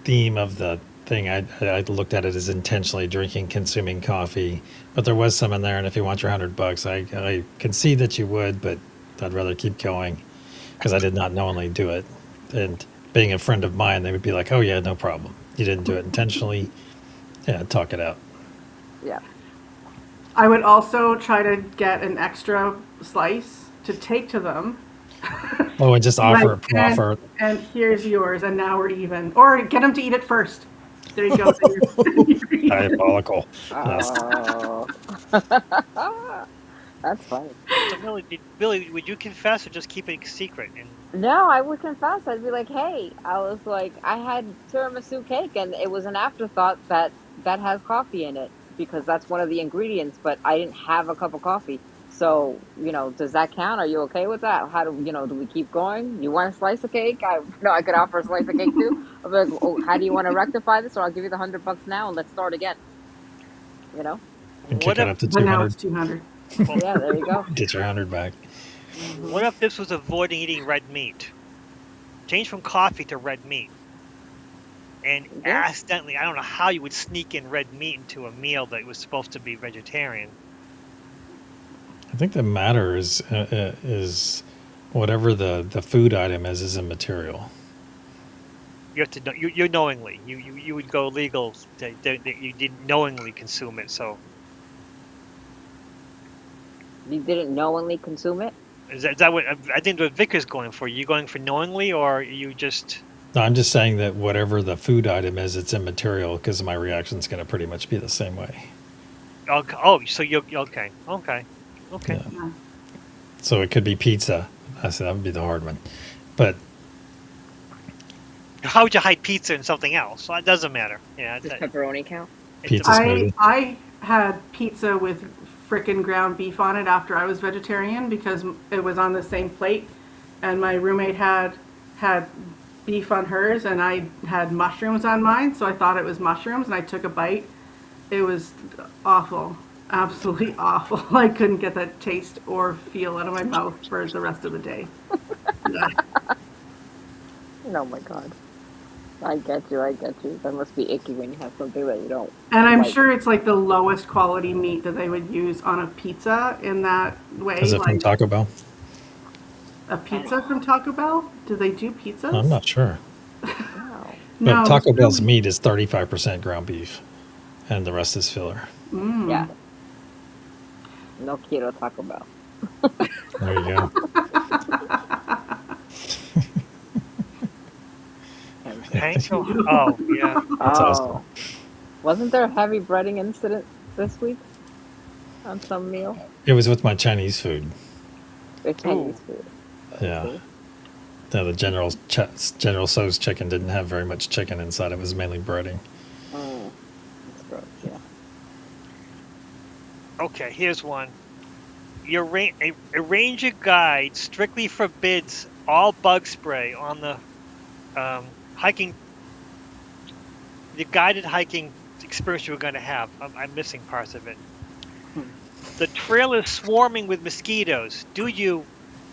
theme of the thing, I looked at it as intentionally consuming coffee. But there was some in there, and if you want your $100, I can see that you would, but I'd rather keep going because I did not knowingly do it. And being a friend of mine, they would be like, "Oh yeah, no problem. You didn't do it intentionally. Yeah, talk it out." Yeah. I would also try to get an extra slice to take to them. Oh, and just offer Like, and here's yours, and now we're even. Or get them to eat it first. There you go. diabolical. Yes. Oh. That's funny. So Billy, would you confess or just keep it secret? And No, I would confess. I'd be like, hey, I had tiramisu cake, and it was an afterthought that has coffee in it. because that's one of the ingredients, but I didn't have a cup of coffee. So, does that count? Are you okay with that? How do we keep going? You want a slice of cake? I could offer a slice of cake too. I'll be like, oh, how do you want to rectify this? Or I'll give you the $100 now and let's start again. You know? And What kick it if up to But now 200. it's 200. Yeah, there you go. Get your 100 back. what if this was avoiding eating red meat? Change from coffee to red meat. And Yeah. accidentally, I don't know how you would sneak in red meat into a meal that was supposed to be vegetarian. I think the matter is whatever the food item is immaterial. You have to know, you knowingly, you would go legal that you didn't knowingly consume it. So You didn't knowingly consume it? is that what I think what Vic is going for? You going for knowingly, or are you just? No, I'm just saying that whatever the food item is, it's immaterial because my reaction's going to pretty much be the same way. Oh, so you okay? Okay. Yeah. So it could be pizza. I said that would be the hard one. But How would you hide pizza in something else? Well, it doesn't matter. Yeah, Does pepperoni count? Pizza. smoothie. I had pizza with frickin' ground beef on it after I was vegetarian because it was on the same plate, and my roommate had beef on hers, and I had mushrooms on mine, so I thought it was mushrooms, and I took a bite. It was awful, absolutely awful. I couldn't get that taste or feel out of my mouth for the rest of the day. Yeah. Oh my god. I get you. That must be icky when you have something that you don't. And I'm like. sure it's like the lowest quality meat that they would use on a pizza in that way. Is it from Like Taco Bell? a pizza from Taco Bell? Do they do pizzas? I'm not sure. Wow. But No, Taco it's Bell's really- meat is 35% ground beef, and the rest is filler. Yeah. No quiero Taco Bell. There you go. Panko? Oh, yeah. That's awesome. Wasn't there a heavy breading incident this week on some meal? It was with my Chinese food. The Chinese food. Yeah. Okay. The General Tso's chicken didn't have very much chicken inside. It was mainly breading. That's gross, yeah. Okay, here's one. A ranger guide strictly forbids all bug spray on the hiking. The guided hiking experience you were going to have. I'm missing parts of it. The trail is swarming with mosquitoes. Do you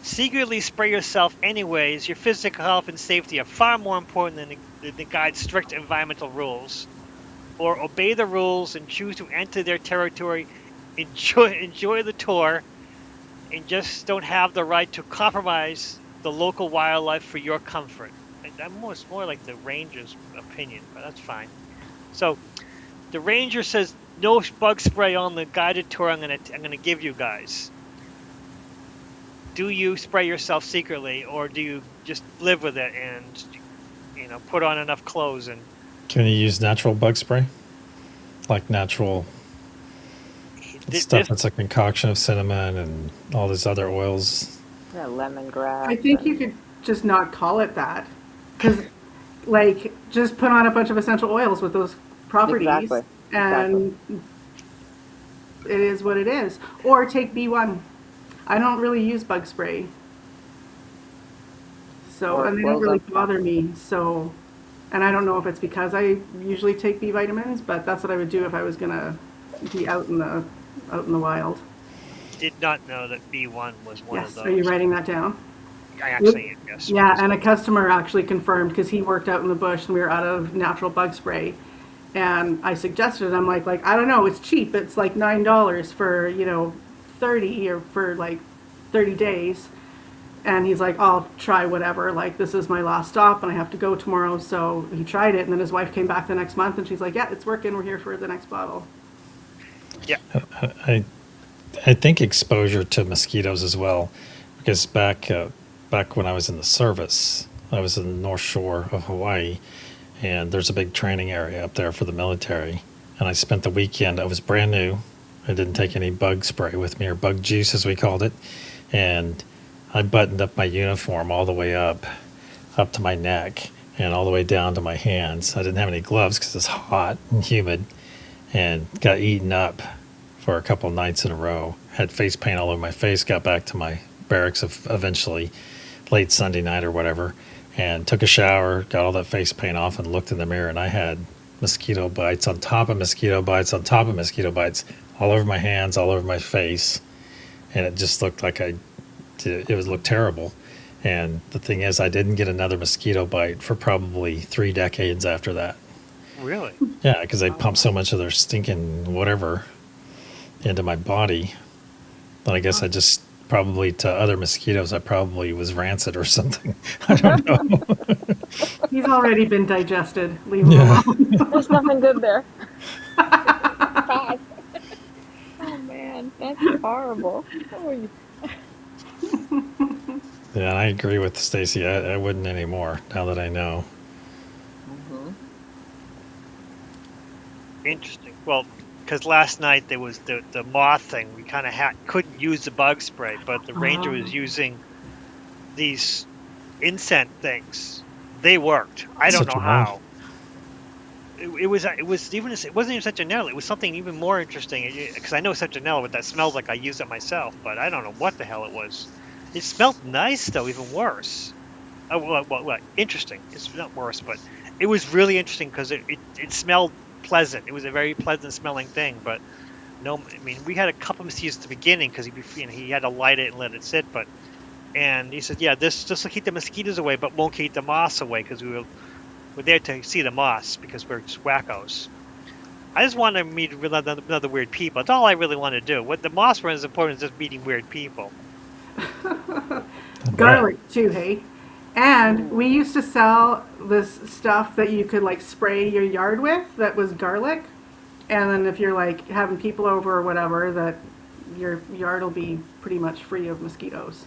secretly spray yourself anyways? Your physical health and safety are far more important than the guide's strict environmental rules. Or obey the rules and choose to enter their territory, enjoy the tour, and just don't have the right to compromise the local wildlife for your comfort. It's more like the ranger's opinion, but that's fine. So the ranger says no bug spray on the guided tour I'm gonna give you guys. Do you spray yourself secretly, or do you just live with it and put on enough clothes and? Can you use natural bug spray? Like natural stuff that's a concoction of cinnamon and all these other oils. Yeah, lemongrass. I think you could just not call it that. Because, like, just put on a bunch of essential oils with those properties. Exactly. And it is what it is. Or take B1. I don't really use bug spray. So, and they don't really bother me. So, and I don't know if it's because I usually take B vitamins, but that's what I would do if I was going to be out in the wild. Did not know that B1 was one of Yes. those. Are you writing that down? I actually am, yes. Yeah, and a customer actually confirmed because he worked out in the bush and we were out of natural bug spray. And I suggested, I'm like, I don't know, it's cheap. It's like $9 for, 30 or for like 30 days. And he's like, I'll try whatever. Like, this is my last stop and I have to go tomorrow. So he tried it. And then his wife came back the next month and she's like, yeah, it's working. We're here for the next bottle. Yeah. I think exposure to mosquitoes as well, because back when I was in the service, I was in the North Shore of Hawaii, and there's a big training area up there for the military. And I spent the weekend. I was brand new. I didn't take any bug spray with me, or bug juice as we called it, and I buttoned up my uniform all the way up to my neck and all the way down to my hands. I didn't have any gloves because it's hot and humid. and got eaten up for a couple nights in a row. Had face paint all over my face. Got back to my barracks eventually, late Sunday night or whatever, and took a shower, got all that face paint off, and looked in the mirror, and I had mosquito bites on top of mosquito bites on top of mosquito bites all over my hands, all over my face, and it just looked like looked terrible. And the thing is, I didn't get another mosquito bite for probably 3 decades after that. Really? Yeah, because they pumped so much of their stinking whatever into my body that I guess I just probably to other mosquitoes I probably was rancid or something. I don't know. He's already been digested. Leave him Yeah. alone. There's nothing good there. Fast. Oh man, that's horrible. Oh, you- Yeah, and I agree with Stacy. I wouldn't anymore now that I know. Interesting. Well, because last night there was the moth thing. We kind of couldn't use the bug spray, but the ranger was using these incense things. They worked. I don't Such know a moth. how. It wasn't even citronella. It was something even more interesting because I know citronella, but that smells like I use it myself. But I don't know what the hell it was. It smelled nice though, even worse. Oh, well, interesting. It's not worse, but it was really interesting because it smelled pleasant. It was a very pleasant smelling thing, but no, I mean, we had a couple of mosquitoes at the beginning because he had to light it and let it sit, and he said, yeah, this will keep the mosquitoes away, but won't keep the moths away because we're there to see the moths because we're just wackos. I just want to meet another weird people. That's all I really want to do. What the moths were as important is just meeting weird people. Garlic too, hey? And we used to sell this stuff that you could like spray your yard with that was garlic. And then if you're like having people over or whatever, that your yard will be pretty much free of mosquitoes.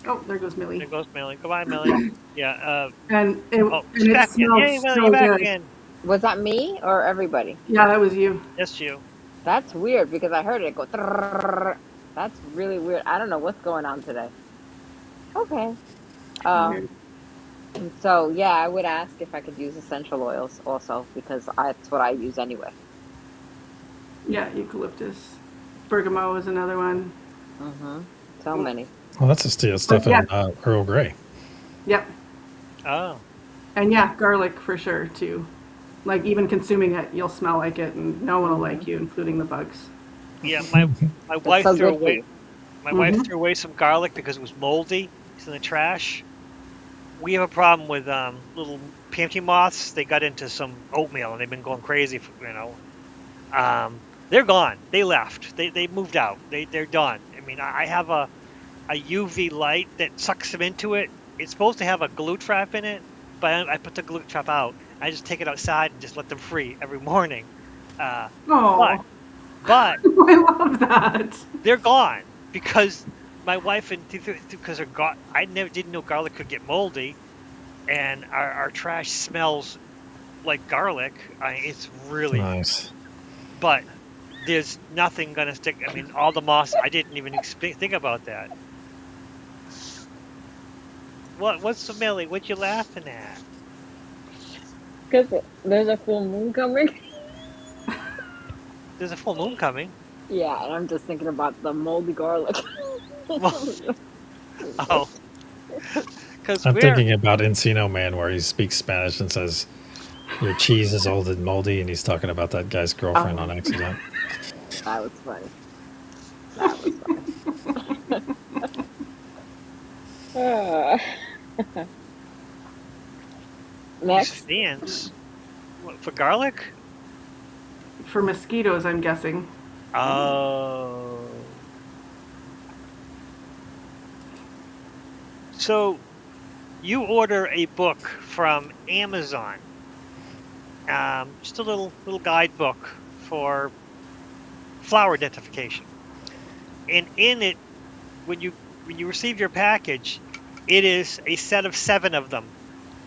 Oh, there goes Millie. There goes Millie. Goodbye, Millie. Yeah. And it, Oh, and she's it back again. smelled Yay, Millie, so you're back good. again. Was that me or everybody? Yeah, that was you. Yes, you. That's weird because I heard it go. Trrrr. That's really weird. I don't know what's going on today. Okay. Weird. And so yeah, I would ask if I could use essential oils also because that's what I use anyway. Yeah, eucalyptus. Bergamot is another one. So many. Well, that's the stuff yeah. in Earl Grey. Yep. Oh. And yeah, garlic for sure too. Like even consuming it, you'll smell like it, and no one will like you, including the bugs. Yeah, my wife so threw good for away. you. My wife threw away some garlic because it was moldy. It's in the trash. We have a problem with little pantry moths. They got into some oatmeal and they've been going crazy. They're gone. They left. They moved out. They're done. I mean, I have a UV light that sucks them into it. It's supposed to have a glue trap in it, but I put the glue trap out. I just take it outside and just let them free every morning. Oh, But I love that. they're gone because my wife and because I didn't know garlic could get moldy, and our trash smells like garlic. It's really Nice. but there's nothing gonna stick. I mean, all the moss. I didn't even think about that. What's the Millie? What you laughing at? Because there's a full moon coming. There's a full moon coming. Yeah, and I'm just thinking about the moldy garlic. Oh, because I'm we're thinking about Encino Man, where he speaks Spanish and says, "Your cheese is old and moldy," and he's talking about that guy's girlfriend on accident. That was funny. That was funny. Next. fans. What, for garlic? For mosquitoes, I'm guessing. Oh. So, you order a book from Amazon. Just a little guidebook for flower identification. And in it, when you receive your package, it is a set of 7 of them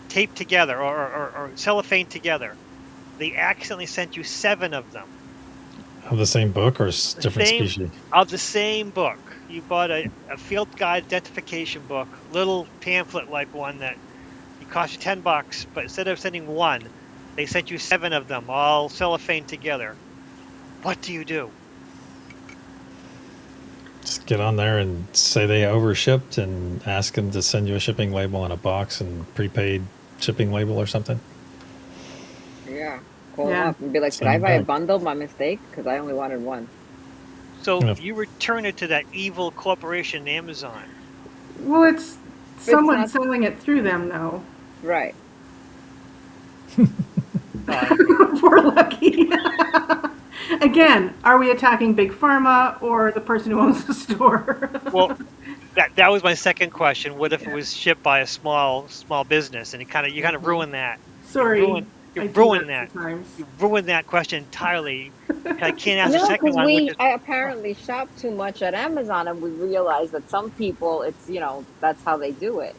taped together or cellophane together. They accidentally sent you 7 of them. Of the same book or different same- species? Of the same book. You bought a field guide identification book, little pamphlet like one that it cost you $10, but instead of sending 1, they sent you 7 of them, all cellophane together. what do you do? Just get on there and say they overshipped and ask them to send you a shipping label in a box and prepaid shipping label or something. Yeah. Call them Yeah. up and be like, did Send I it buy a back. bundle by mistake? Because I only wanted one. So Yeah. you return it to that evil corporation, Amazon. Well, it's someone not- selling it through them, though. Right. We're lucky. Again, are we attacking Big Pharma or the person who owns the store? Well, that was my second question. What if it was shipped by a small business, and you kind of ruin that? Sorry. You I do ruin that. sometimes. You ruined that question entirely. I can't ask the No, second because one. Which is, I apparently shop too much at Amazon, and we realize that some people, it's that's how they do it.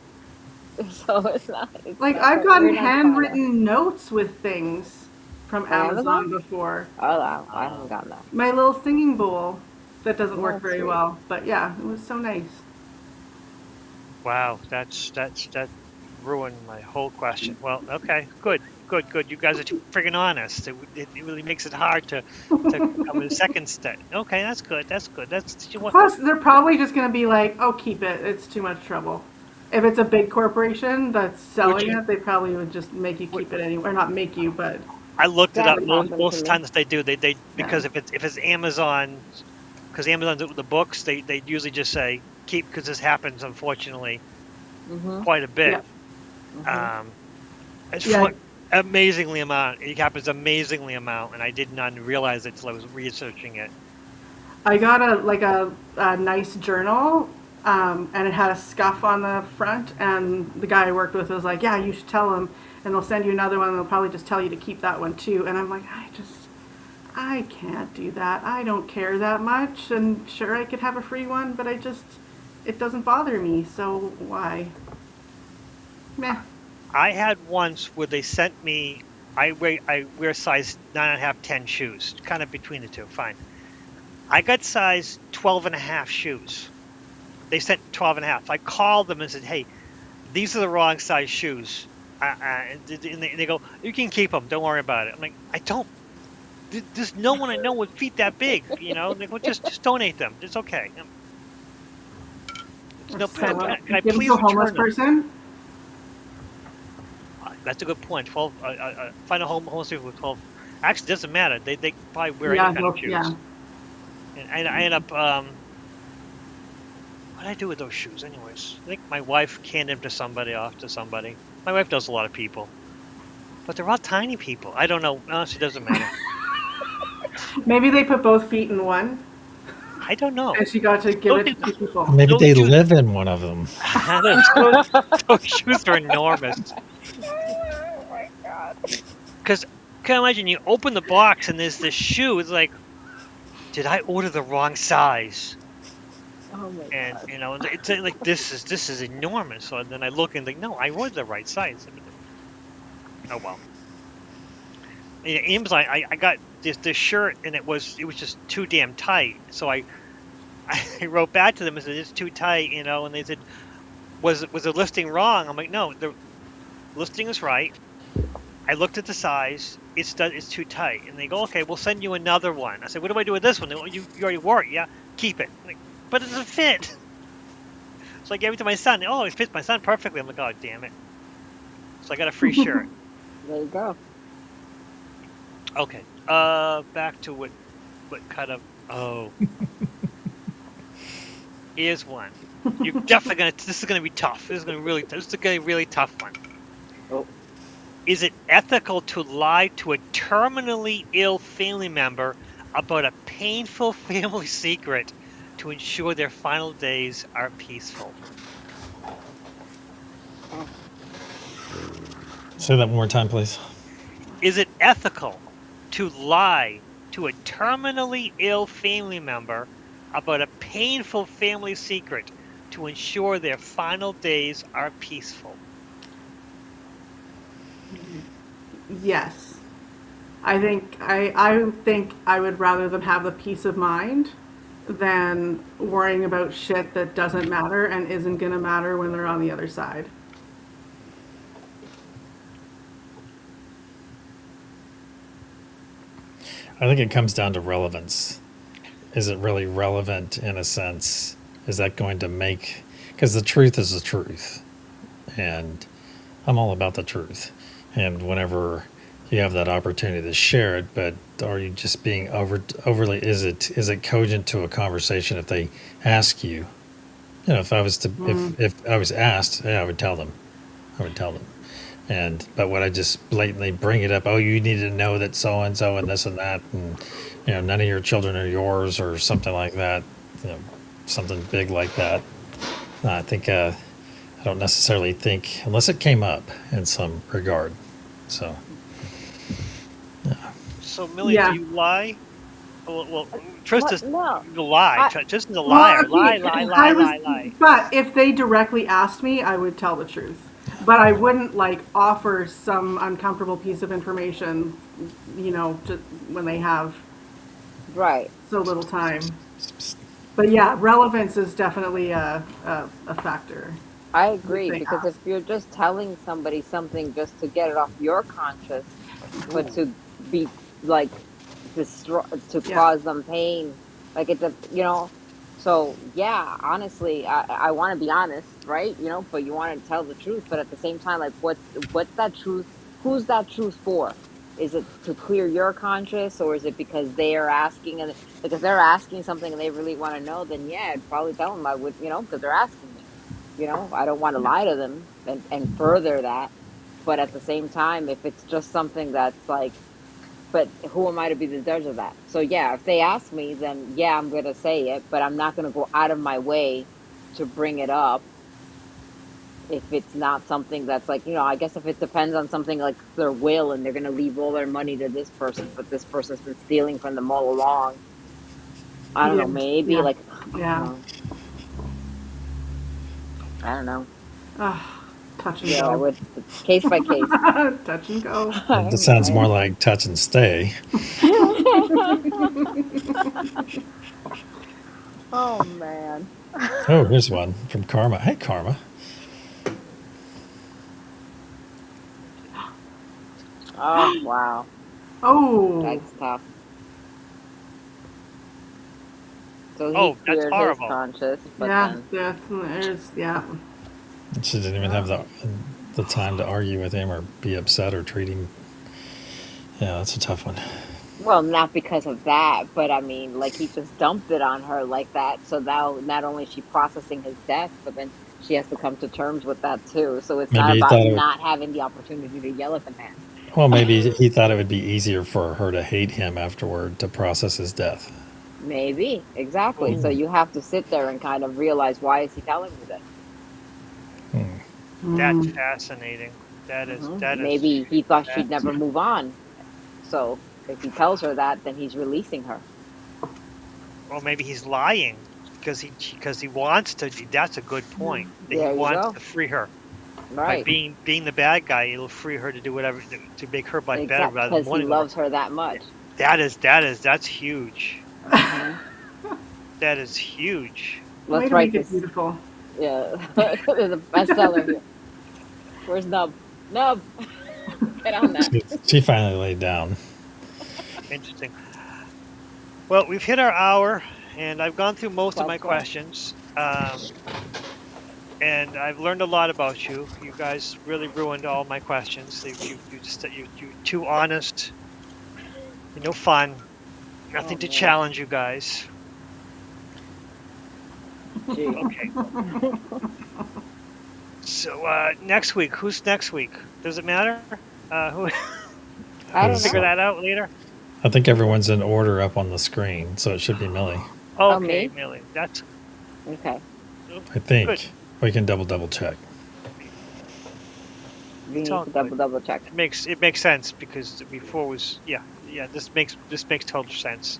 So it's not. It's Like, not I've that gotten we're not trying to- handwritten notes with things from From Amazon Amazon? before. Oh, wow, I haven't gotten that. My little singing bowl that doesn't Oh, work very sweet. well, but yeah, it was so nice. wow, that ruined my whole question. Well, okay, good. You guys are too friggin' honest. It really makes it hard to come with a second step. Okay, that's good. That's Plus, they're probably just going to be like, "Oh, keep it. It's too much trouble." If it's a big corporation that's selling you- it, they probably would just make you keep it anyway, or not make you, but I looked it That up. would Most, happen most to me. times they do. They because if it's Amazon, because Amazon the books, they usually just say keep because this happens unfortunately Mm-hmm. quite a bit. Yeah. It's Yeah. amazingly amount. It happens amazingly amount, and I did not realize it until I was researching it. I got a nice journal, and it had a scuff on the front, and the guy I worked with was like, "Yeah, you should tell them, and they'll send you another one, and they'll probably just tell you to keep that one too." And I'm like, I can't do that. I don't care that much, and sure, I could have a free one, but it doesn't bother me, so why? Meh. I had once where they sent me. I wear size 9.5, 10 shoes, kind of between the two. Fine. I got size 12.5 shoes. They sent 12.5. I called them and said, "Hey, these are the wrong size shoes." And they go, "You can keep them. Don't worry about it." I'm like, "I don't. There's no one I know with feet that big. They go, just donate them. It's okay." No, So, can I give them please to a homeless return them? person? That's a good point. 12. Find a homeless people with 12. Actually, it doesn't matter. They probably wear Yeah, any kind well, of shoes. yeah. And I end up. What did I do with those shoes, anyways? I think my wife canned them to somebody, off to somebody. My wife does a lot of people, but they're all tiny people. I don't know. Honestly, it doesn't matter. Maybe they put both feet in one, I don't know. and she got to give it to two people. Maybe Those they shoes- live in one of them. those shoes are enormous. Oh my god. Because can you imagine you open the box and there's this shoe? It's like, did I order the wrong size? Oh my And god. it's like this is enormous. So then I look and think, no, I ordered the right size. Oh well. Amazon, I got this shirt and it was just too damn tight. So I wrote back to them and said it's too tight, and they said, was the listing wrong? I'm like, no, the listing is right. I looked at the size. It's too tight, and they go, okay, we'll send you another one. I said, what do I do with this one? They go, you already wore it, yeah, keep it. I'm like, but it doesn't fit. So I gave it to my son. Oh, it fits my son perfectly. I'm like, oh, damn it. So I got a free shirt. There you go. Okay. Back to what kind of. Oh. Here's one. You're definitely gonna. This is gonna be tough. This is gonna be a really tough one. Oh. Is it ethical to lie to a terminally ill family member about a painful family secret to ensure their final days are peaceful? Say that one more time, please. Is it ethical to lie to a terminally ill family member about a painful family secret to ensure their final days are peaceful? Yes. I think I would rather them have the peace of mind than worrying about shit that doesn't matter and isn't going to matter when they're on the other side. I think it comes down to relevance. Is it really relevant in a sense? Is that going to make, because the truth is the truth, and I'm all about the truth. And whenever you have that opportunity to share it, but are you just being overly? Is it cogent to a conversation if they ask you? You know, if I was to if I was asked, yeah, I would tell them. I would tell them. And but would I just blatantly bring it up? Oh, you need to know that so and so and this and that, and you know, none of your children are yours, or something like that. You know, something big like that. I think I don't necessarily think unless it came up in some regard. So So, Millie, Yeah. do you lie? Well, Trista's No. you lie. I- Tristan's a liar. Well, Lie. But if they directly asked me, I would tell the truth. But I wouldn't like offer some uncomfortable piece of information, you know, just when they have Right. so little time. But yeah, relevance is definitely a factor. I agree, they because if ask. you're just telling somebody something just to get it off your conscience, but to be like to Yeah. cause them pain, like you know. So yeah, honestly, I want to be honest, right? You know, but you want to tell the truth, but at the same time, like what's that truth? Who's that truth for? Is it to clear your conscience, or is it because they are asking, and because they're asking something and they really want to know? Then yeah, I'd probably tell them I would, you know, because they're asking me. You know, I don't want to lie to them and further that. But at the same time, if it's just something that's like, but who am I to be the judge of that? So yeah, if they ask me, then yeah, I'm going to say it, but I'm not going to go out of my way to bring it up if it's not something that's like, you know, I guess if it depends on something like their will and they're going to leave all their money to this person, but this person's been stealing from them all along. I don't know, Yeah. maybe Yeah. like, Yeah. I don't know. Touch and Yeah, I go. would, case by case. Touch and go. it sounds more like touch and stay. Oh man. Oh, here's one from Karma. Hey, Karma. Oh wow. Oh. That's tough. So he Oh, that's cleared his horrible. conscience, but Yeah. then There's yeah. She didn't even have the time to argue with him or be upset or treat him. Yeah, that's a tough one. well, not because of that, but I mean, like he just dumped it on her like that. So now not only is she processing his death, but then she has to come to terms with that too. So it's not Maybe he about thought it would, not having the opportunity to yell at the man. well, maybe he thought it would be easier for her to hate him afterward to process his death. Maybe, exactly. So Hmm. you have to sit there and kind of realize, why is he telling me this? Hmm. That's fascinating. That is. Maybe he thought she'd that's- never move on. So if he tells her that, then he's releasing her. Or maybe he's lying because he wants to. That's a good point. That There he you wants go. to free her. Right. By being the bad guy, it'll free her to do whatever to make her life better Exactly, rather than because he wanting loves her that much. That's huge. Mhm. That is huge. Way Let's to write make it this. beautiful. Yeah, there's a bestseller here. Where's Nub? Nub, get on that. She finally laid down. Interesting. Well, we've hit our hour, and I've gone through most of my Well, questions. And I've learned a lot about you. You guys really ruined all my questions. You're too honest. You're no fun. Nothing to man. challenge you guys. Gee. Okay. So next week, who's next week? Does it matter? Who? I don't Figure know. that out later. I think everyone's in order up on the screen, so it should be Millie. Okay, me? Millie. That's Okay, I think Good. we can double check. we need Sounds to good. double check. it makes sense because before was yeah. This makes total sense.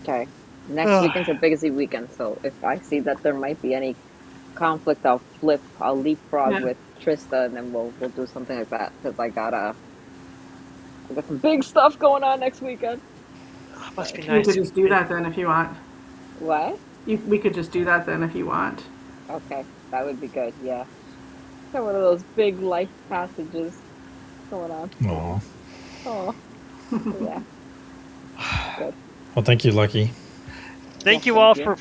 Okay, next weekend's a busy weekend, so if I see that there might be any conflict, I'll leapfrog Yeah. with Trista, and then we'll do something like that, because I got some big stuff going on next weekend. Must be We nice. could just do that then if you want. What? We could just do that then if you want. Okay, that would be good. Yeah, got one of those big life passages going on. Aw. Oh, yeah. good. Well, thank you, Lucky. Thank Yes, you thank all you. for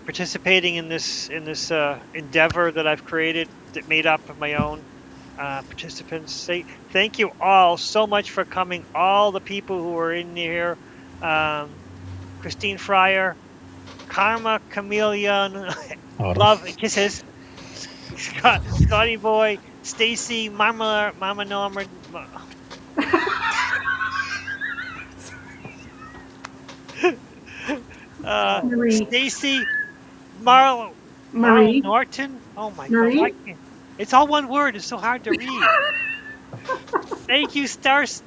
participating in this endeavor that I've created, that made up of my own participants. Thank you all so much for coming. All the people who were in here, Christine Fryer, Karma Chameleon, Autumn. love and kisses, Scotty Boy, Stacy, Mama Norma. Marie. Stacy, Marl Marie. Norton. Oh my Marie? God! It's all one word. It's so hard to read. Thank you, Starcy.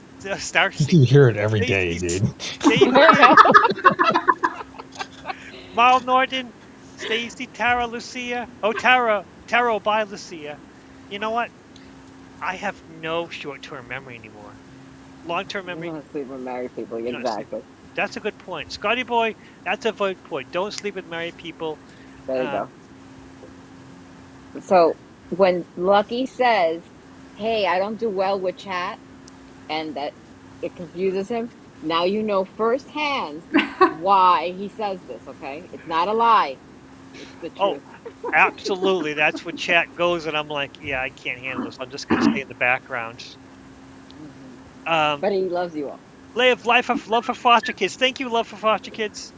You hear it every day, dude. Stacy, Marl Norton, Stacy, Tara, Lucia. Oh, Tara, bye, Lucia. You know what? I have no short-term memory anymore. Long-term You memory. don't sleep with married people. You don't sleep. Exactly. That's a good point, Scotty Boy. That's a good point. Don't sleep with married people. There you go. So when Lucky says, "Hey, I don't do well with chat," and that it confuses him, now you know firsthand why he says this. Okay, it's not a lie. It's the Oh, truth. absolutely. That's when chat goes, and I'm like, yeah, I can't handle this. I'm just gonna stay in the background. But he loves you all. Love for foster kids. Thank you, love for foster kids.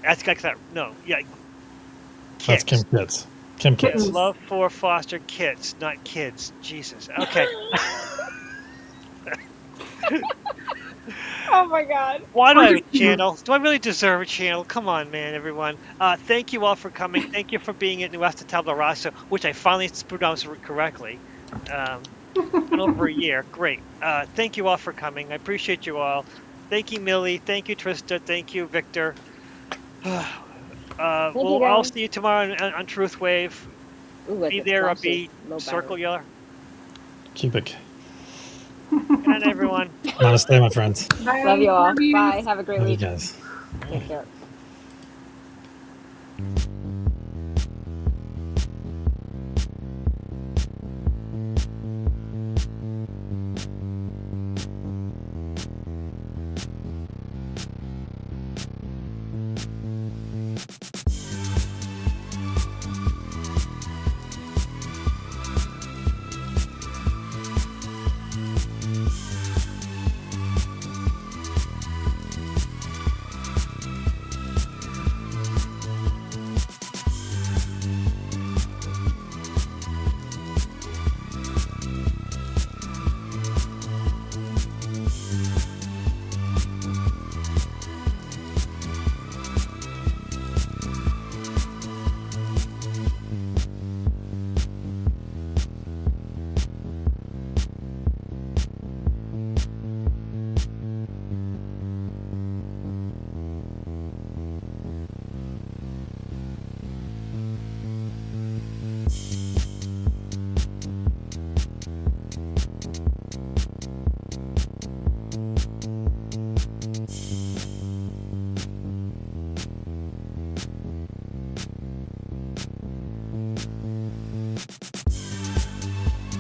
That's like that. No, yeah. That's Kim Kids. Kitts. Kim Kitts. Yes, love for foster kids, not kids. Jesus. Okay. Oh my God. Why do I have a channel? Do I really deserve a channel? Come on, man, everyone. Thank you all for coming. Thank you for being at Nuestra Tabla Rasa, which I finally pronounced correctly. Been over a year. Great. Thank you all for coming. I appreciate you all. Thank you, Millie. Thank you, Trista. Thank you, Victor. I'll guys. see you tomorrow on Truth Wave. Ooh, I Be get there or flashes. be Low circle battery. yeller. Keep it. Good night, everyone. Namaste, my friends. Bye. Love you all. Love you. Bye. Have a great Love you week. guys. Take care.